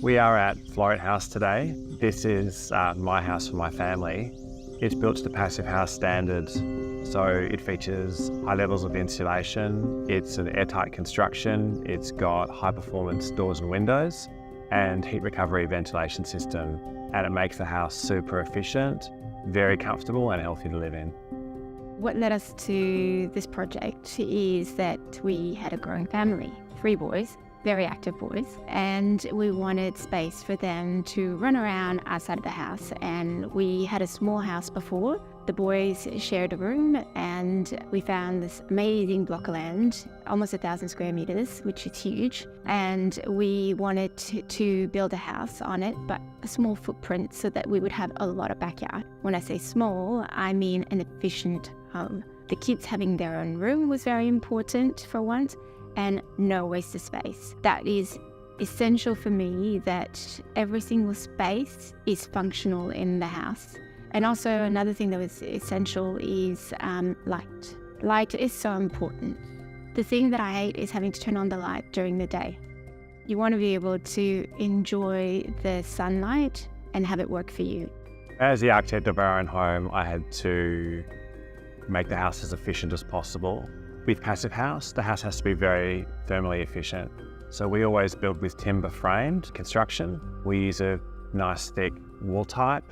We are at Floreat House today. This is my house for my family. It's built to the Passive House standards, so it features high levels of insulation. It's an airtight construction. It's got high performance doors and windows and heat recovery ventilation system, and it makes the house super efficient, very comfortable and healthy to live in. What led us to this project is that we had a growing family, 3 boys, very active boys, and we wanted space for them to run around outside of the house. And we had a small house before. The boys shared a room, and we found this amazing block of land, almost 1,000 square meters, which is huge. And we wanted to build a house on it, but a small footprint so that we would have a lot of backyard. When I say small, I mean an efficient home. The kids having their own room was very important for once, and no waste of space. That is essential for me, that every single space is functional in the house. And also another thing that was essential is light. Light is so important. The thing that I hate is having to turn on the light during the day. You want to be able to enjoy the sunlight and have it work for you. As the architect of our own home, I had to make the house as efficient as possible. With Passive House, the house has to be very thermally efficient. So we always build with timber framed construction. We use a nice thick wall type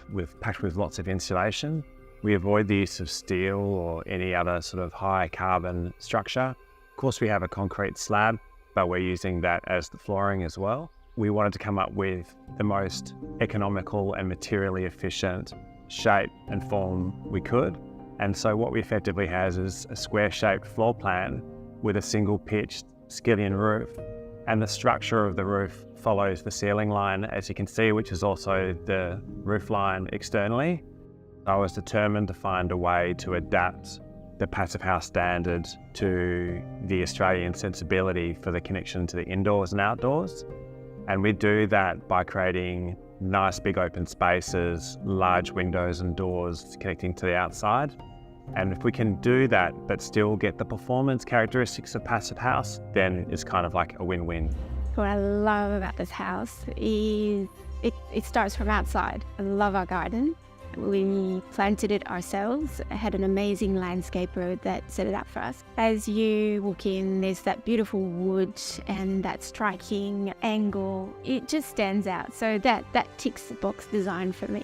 packed with lots of insulation. We avoid the use of steel or any other sort of high carbon structure. Of course, we have a concrete slab, but we're using that as the flooring as well. We wanted to come up with the most economical and materially efficient shape and form we could. And so what we effectively have is a square-shaped floor plan with a single pitched skillion roof. And the structure of the roof follows the ceiling line, as you can see, which is also the roof line externally. I was determined to find a way to adapt the Passive House standard to the Australian sensibility for the connection to the indoors and outdoors. And we do that by creating nice big open spaces, large windows and doors connecting to the outside. And if we can do that but still get the performance characteristics of Passive House, then it's kind of like a win-win. What I love about this house is it starts from outside. I love our garden. We planted it ourselves. I had an amazing landscaper that set it up for us. As you walk in, there's that beautiful wood and that striking angle. It just stands out. So that ticks the box design for me.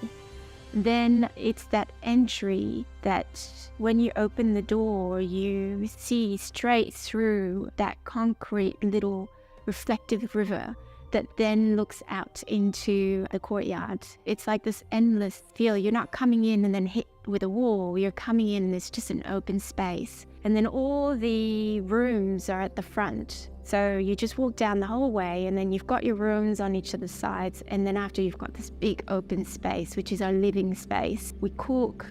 Then it's that entry that when you open the door, you see straight through that concrete little reflective river that then looks out into the courtyard. It's like this endless feel. You're not coming in and then hit with a wall. You're coming in and it's just an open space. And then all the rooms are at the front. So you just walk down the hallway and then you've got your rooms on each of the sides. And then after, you've got this big open space, which is our living space. We cook,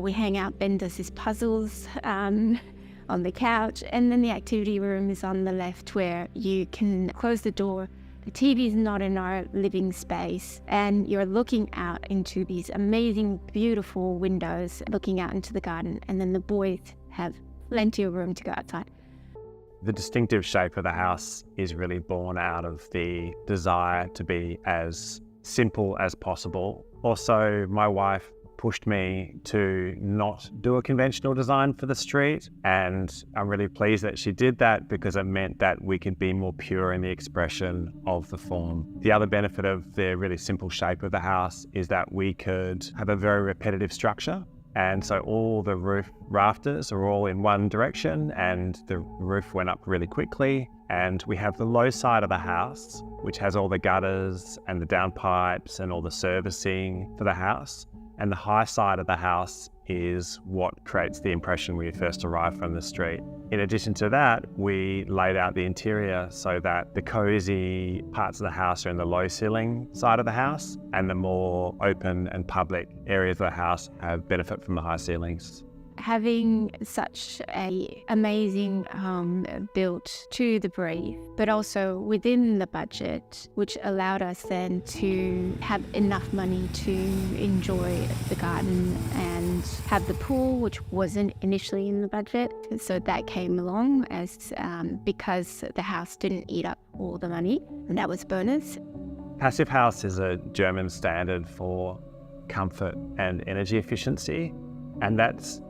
we hang out. Ben does his puzzles on the couch. And then the activity room is on the left, where you can close the door. The TV is not in our living space, and you're looking out into these amazing, beautiful windows, looking out into the garden, and then the boys have plenty of room to go outside. The distinctive shape of the house is really born out of the desire to be as simple as possible. Also, my wife pushed me to not do a conventional design for the street, and I'm really pleased that she did that, because it meant that we could be more pure in the expression of the form. The other benefit of the really simple shape of the house is that we could have a very repetitive structure, and so all the roof rafters are all in one direction and the roof went up really quickly. And we have the low side of the house, which has all the gutters and the downpipes and all the servicing for the house. And the high side of the house is what creates the impression when you first arrive from the street. In addition to that, we laid out the interior so that the cozy parts of the house are in the low ceiling side of the house, and the more open and public areas of the house have benefit from the high ceilings. Having such an amazing home built to the brief, but also within the budget, which allowed us then to have enough money to enjoy the garden and have the pool, which wasn't initially in the budget. So that came along as because the house didn't eat up all the money, and that was bonus. Passive House is a German standard for comfort and energy efficiency, and that's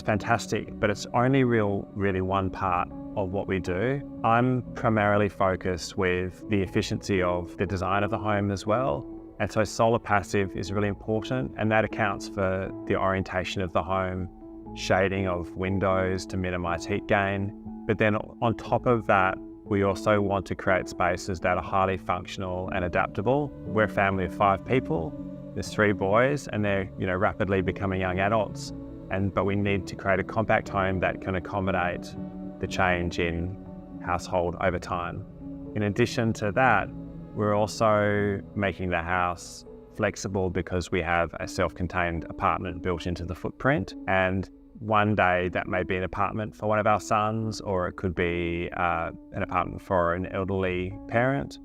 fantastic, but it's only really one part of what we do. I'm primarily focused with the efficiency of the design of the home as well. And so solar passive is really important, and that accounts for the orientation of the home, shading of windows to minimize heat gain. But then on top of that, we also want to create spaces that are highly functional and adaptable. We're a family of 5 people. There's 3 boys, and they're rapidly becoming young adults. But we need to create a compact home that can accommodate the change in household over time. In addition to that, we're also making the house flexible because we have a self-contained apartment built into the footprint. And one day that may be an apartment for one of our sons, or it could be an apartment for an elderly parent.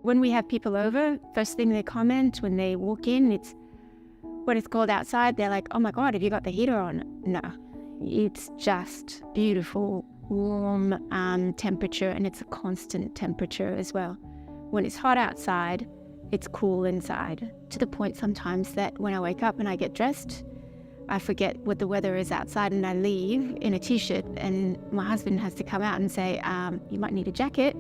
When we have people over, first thing they comment when they walk in, it's when it's cold outside, they're like, oh my God, have you got the heater on? No, it's just beautiful, warm temperature, and it's a constant temperature as well. When it's hot outside, it's cool inside, to the point sometimes that when I wake up and I get dressed, I forget what the weather is outside and I leave in a t-shirt, and my husband has to come out and say, you might need a jacket.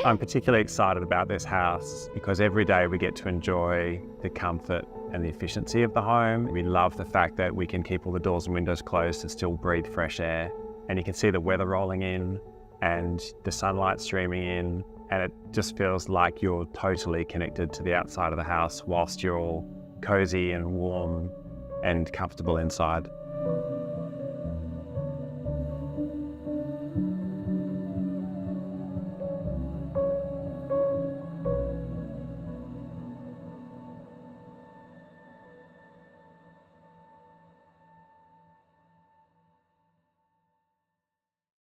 I'm particularly excited about this house because every day we get to enjoy the comfort and the efficiency of the home. We love the fact that we can keep all the doors and windows closed and still breathe fresh air. And you can see the weather rolling in and the sunlight streaming in. And it just feels like you're totally connected to the outside of the house whilst you're all cozy and warm and comfortable inside.